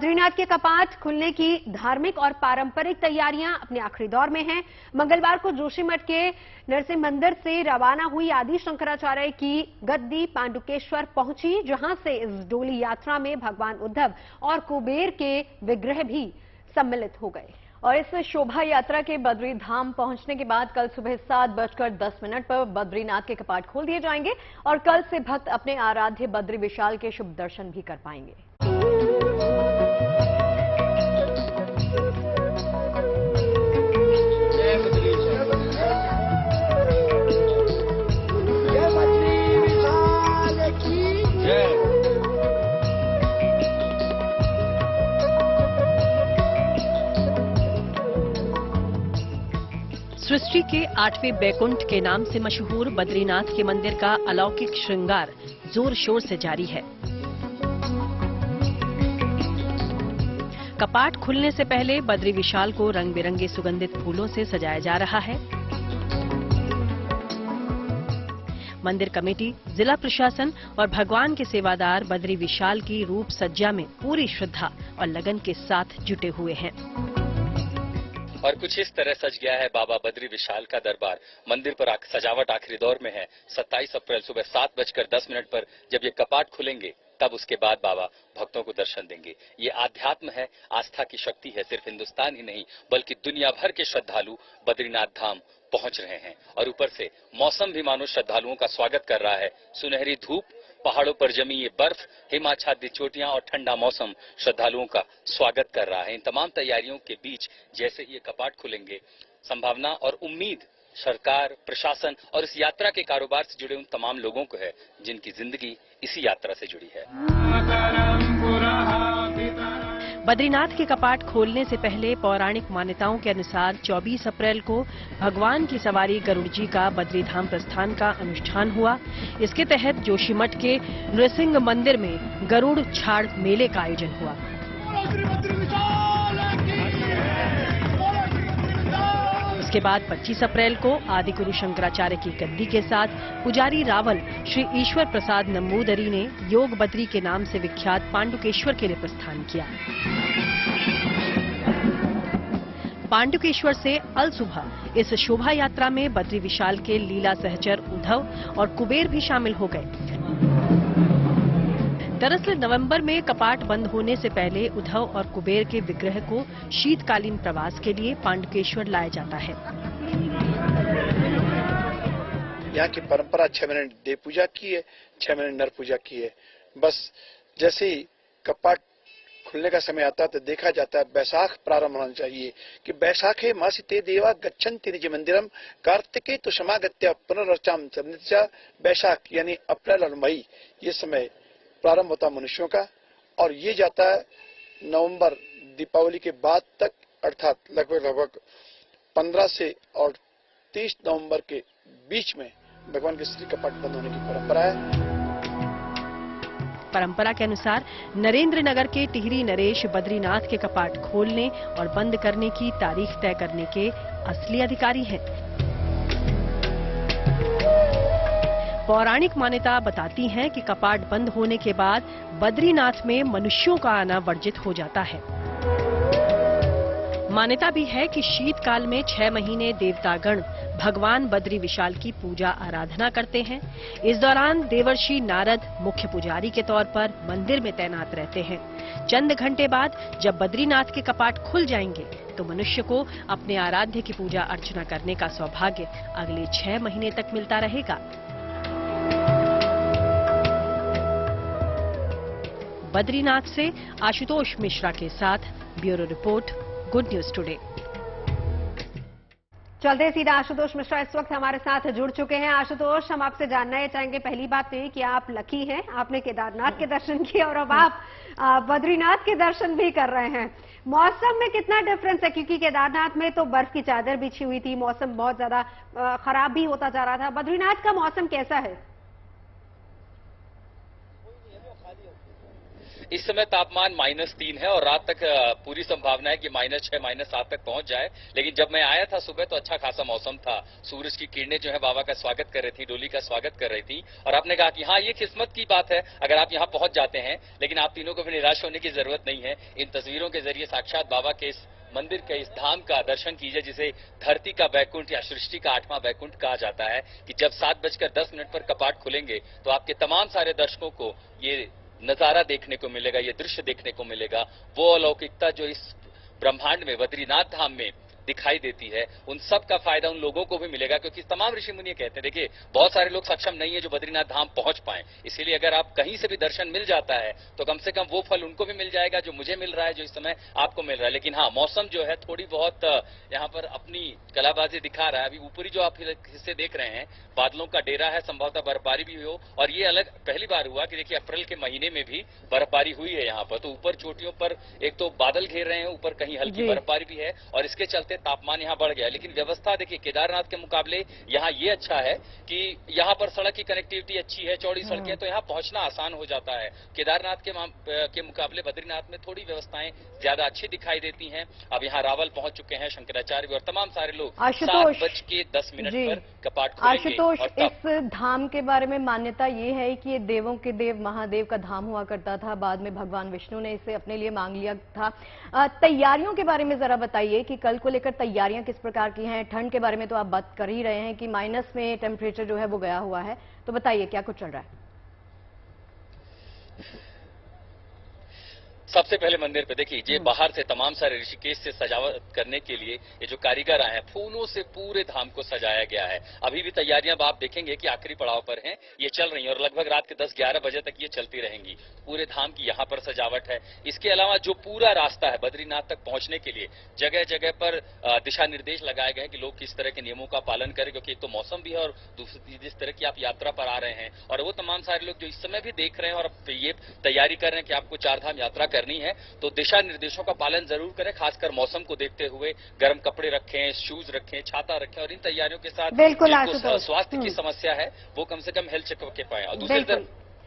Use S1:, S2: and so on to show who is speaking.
S1: बद्रीनाथ के कपाट खुलने की धार्मिक और पारंपरिक तैयारियां अपने आखिरी दौर में हैं। मंगलवार को जोशीमठ के नरसिंह मंदिर से रवाना हुई आदि शंकराचार्य की गद्दी पांडुकेश्वर पहुंची, जहां से इस डोली यात्रा में भगवान उद्धव और कुबेर के विग्रह भी सम्मिलित हो गए।
S2: और इस शोभा यात्रा के बद्री धाम पहुंचने के बाद कल सुबह 7:10 पर बद्रीनाथ के कपाट खोल दिए जाएंगे और कल से भक्त अपने आराध्य बद्री विशाल के शुभ दर्शन भी कर पाएंगे।
S3: सृष्टि के 8वें बैकुंठ के नाम से मशहूर बद्रीनाथ के मंदिर का अलौकिक श्रृंगार जोर शोर से जारी है। कपाट खुलने से पहले बद्री विशाल को रंग बिरंगे सुगंधित फूलों से सजाया जा रहा है। मंदिर कमेटी, जिला प्रशासन और भगवान के सेवादार बद्री विशाल की रूप सज्जा में पूरी श्रद्धा और लगन के साथ जुटे हुए हैं।
S4: और कुछ इस तरह सज गया है बाबा बद्री विशाल का दरबार। मंदिर पर सजावट आखिरी दौर में है। 27 अप्रैल सुबह 7:10 पर जब ये कपाट खुलेंगे तब उसके बाद बाबा भक्तों को दर्शन देंगे। ये आध्यात्म है, आस्था की शक्ति है। सिर्फ हिंदुस्तान ही नहीं बल्कि दुनिया भर के श्रद्धालु बद्रीनाथ धाम पहुंच रहे हैं और ऊपर से मौसम भी मानो श्रद्धालुओं का स्वागत कर रहा है। सुनहरी धूप, पहाड़ों पर जमी ये बर्फ, हिमाच्छादित चोटियां और ठंडा मौसम श्रद्धालुओं का स्वागत कर रहा है। इन तमाम तैयारियों के बीच जैसे ही ये कपाट खुलेंगे, संभावना और उम्मीद सरकार, प्रशासन और इस यात्रा के कारोबार से जुड़े उन तमाम लोगों को है जिनकी जिंदगी इसी यात्रा से जुड़ी है।
S3: बद्रीनाथ के कपाट खोलने से पहले पौराणिक मान्यताओं के अनुसार 24 अप्रैल को भगवान की सवारी गरुड़ जी का बद्रीधाम प्रस्थान का अनुष्ठान हुआ। इसके तहत जोशीमठ के नृसिंह मंदिर में गरुड़ छाड़ मेले का आयोजन हुआ। इसके बाद 25 अप्रैल को आदि गुरु शंकराचार्य की गद्दी के साथ पुजारी रावल श्री ईश्वर प्रसाद नंबूदरी ने योग बद्री के नाम से विख्यात पांडुकेश्वर के लिए प्रस्थान किया। पांडुकेश्वर से अल सुबह इस शोभा यात्रा में बद्री विशाल के लीला सहचर उद्धव और कुबेर भी शामिल हो गए। दरअसल नवंबर में कपाट बंद होने से पहले उद्धव और कुबेर के विग्रह को शीतकालीन प्रवास के लिए पांडुकेश्वर लाया जाता है।
S5: यहाँ की परंपरा 6 महीने देव पूजा की है, 6 महीने नर पूजा की है। बस जैसे ही कपाट खुलने का समय आता है तो देखा जाता है बैसाख प्रारंभ होना चाहिए कि बैसाखे मासिते देवा गच्छन्ति निज मंदिरम कार्तिके तो समागत्य पुनर्रचाम सन्निध्या। बैसाख यानी अप्रैल और मई ये समय प्रारंभ होता मनुष्यों का और ये जाता है नवंबर दीपावली के बाद तक, अर्थात लगभग 15 से और 30 नवंबर के बीच में भगवान के श्री कपाट बंद होने की परंपरा है।
S3: परंपरा के अनुसार नरेंद्र नगर के टिहरी नरेश बद्रीनाथ के कपाट खोलने और बंद करने की तारीख तय करने के असली अधिकारी हैं। पौराणिक मान्यता बताती है कि कपाट बंद होने के बाद बद्रीनाथ में मनुष्यों का आना वर्जित हो जाता है। मान्यता भी है कि शीतकाल में 6 महीने देवतागण भगवान बद्री विशाल की पूजा आराधना करते हैं। इस दौरान देवर्षि नारद मुख्य पुजारी के तौर पर मंदिर में तैनात रहते हैं। चंद घंटे बाद जब बद्रीनाथ के कपाट खुल जाएंगे तो मनुष्य को अपने आराध्य की पूजा अर्चना करने का सौभाग्य अगले 6 महीने तक मिलता रहेगा। बद्रीनाथ से आशुतोष मिश्रा के साथ bureau report, good news today.
S1: चलते सीधा आशुतोष मिश्रा इस वक्त हमारे साथ जुड़ चुके हैं। आशुतोष, हम आपसे जानना ये चाहेंगे, पहली बात तो ये कि आप लकी हैं, आपने केदारनाथ के दर्शन किए और अब आप बद्रीनाथ के दर्शन भी कर रहे हैं। मौसम में कितना डिफरेंस है, क्योंकि केदारनाथ में तो बर्फ की चादर बिछी हुई थी, मौसम बहुत ज्यादा खराब भी होता जा रहा था। बद्रीनाथ का मौसम कैसा है?
S4: इस समय तापमान -3 है और रात तक पूरी संभावना है कि -6, -7 तक पहुंच जाए। लेकिन जब मैं आया था सुबह तो अच्छा खासा मौसम था, सूरज की किरणें जो है बाबा का स्वागत कर रही थी, डोली का स्वागत कर रही थी। और आपने कहा कि हाँ, ये किस्मत की बात है अगर आप यहाँ पहुंच जाते हैं, लेकिन आप तीनों को भी निराश होने की जरूरत नहीं है। इन तस्वीरों के जरिए साक्षात बाबा के इस मंदिर के इस धाम का दर्शन कीजिए, जिसे धरती का बैकुंठ या सृष्टि का 8वां बैकुंठ कहा जाता है। कि जब 7:10 पर कपाट खुलेंगे तो आपके तमाम सारे दर्शकों को ये नजारा देखने को मिलेगा, ये दृश्य देखने को मिलेगा। वो अलौकिकता जो इस ब्रह्मांड में, बद्रीनाथ धाम में दिखाई देती है, उन सब का फायदा उन लोगों को भी मिलेगा। क्योंकि तमाम ऋषि मुनि कहते हैं, देखिए बहुत सारे लोग सक्षम नहीं है जो बद्रीनाथ धाम पहुंच पाए, इसीलिए अगर आप कहीं से भी दर्शन मिल जाता है तो कम से कम वो फल उनको भी मिल जाएगा जो मुझे मिल रहा है, जो इस समय आपको मिल रहा है। लेकिन हाँ, मौसम जो है थोड़ी बहुत यहाँ पर अपनी कलाबाजी दिखा रहा है। अभी ऊपरी जो आप हिस्से देख रहे हैं, बादलों का डेरा है, संभवतः बर्फबारी भी हो। और ये अलग पहली बार हुआ कि देखिए अप्रैल के महीने में भी बर्फबारी हुई है यहाँ पर। तो ऊपर चोटियों पर एक तो बादल घेर रहे हैं, ऊपर कहीं हल्की बर्फबारी भी है और इसके चलते तापमान यहाँ बढ़ गया। लेकिन व्यवस्था देखिए केदारनाथ के मुकाबले यहाँ ये अच्छा है कि यहाँ पर सड़क की कनेक्टिविटी अच्छी है, चौड़ी सड़कें, तो यहाँ पहुंचना आसान हो जाता है। केदारनाथ के मुकाबले बद्रीनाथ में थोड़ी व्यवस्थाएं ज्यादा अच्छी दिखाई देती हैं। अब यहाँ रावल पहुंच चुके हैं, शंकराचार्य भी और तमाम सारे लोग। 7:10 पर कपाट खुलेंगे।
S2: आशुतोष, इस धाम के बारे में मान्यता ये है कि ये देवों के देव महादेव का धाम हुआ करता था, बाद में भगवान विष्णु ने इसे अपने लिए मांग लिया था। तैयारियों के बारे में जरा बताइए कि कल को लेकर तैयारियां किस प्रकार की हैं। ठंड के बारे में तो आप बात कर ही रहे हैं कि माइनस में टेम्परेचर जो है वो गया हुआ है, तो बताइए क्या कुछ चल रहा है।
S4: सबसे पहले मंदिर पे देखिए, ये बाहर से तमाम सारे ऋषिकेश से सजावट करने के लिए ये जो कारीगर आए हैं, फूलों से पूरे धाम को सजाया गया है। अभी भी तैयारियां आप देखेंगे कि आखिरी पड़ाव पर हैं, ये चल रही हैं और लगभग रात के 10-11 बजे तक ये चलती रहेंगी। पूरे धाम की यहाँ पर सजावट है। इसके अलावा जो पूरा रास्ता है बद्रीनाथ तक पहुंचने के लिए, जगह जगह पर दिशा निर्देश लगाए गए कि लोग किस तरह के नियमों का पालन करें। क्योंकि एक तो मौसम भी है और दूसरी जिस तरह की आप यात्रा पर आ रहे हैं, और वो तमाम सारे लोग जो इस समय भी देख रहे हैं और ये तैयारी कर रहे हैं कि आपको 4 धाम यात्रा करनी है, तो दिशा निर्देशों का पालन जरूर करें। खासकर मौसम को देखते हुए गर्म कपड़े रखें, शूज रखें, छाता रखें और इन तैयारियों के साथ
S1: बिल्कुल
S4: जिनको स्वास्थ्य की समस्या है वो कम से कम हेल्थ चेकअप के पाए। और दूसरी तरफ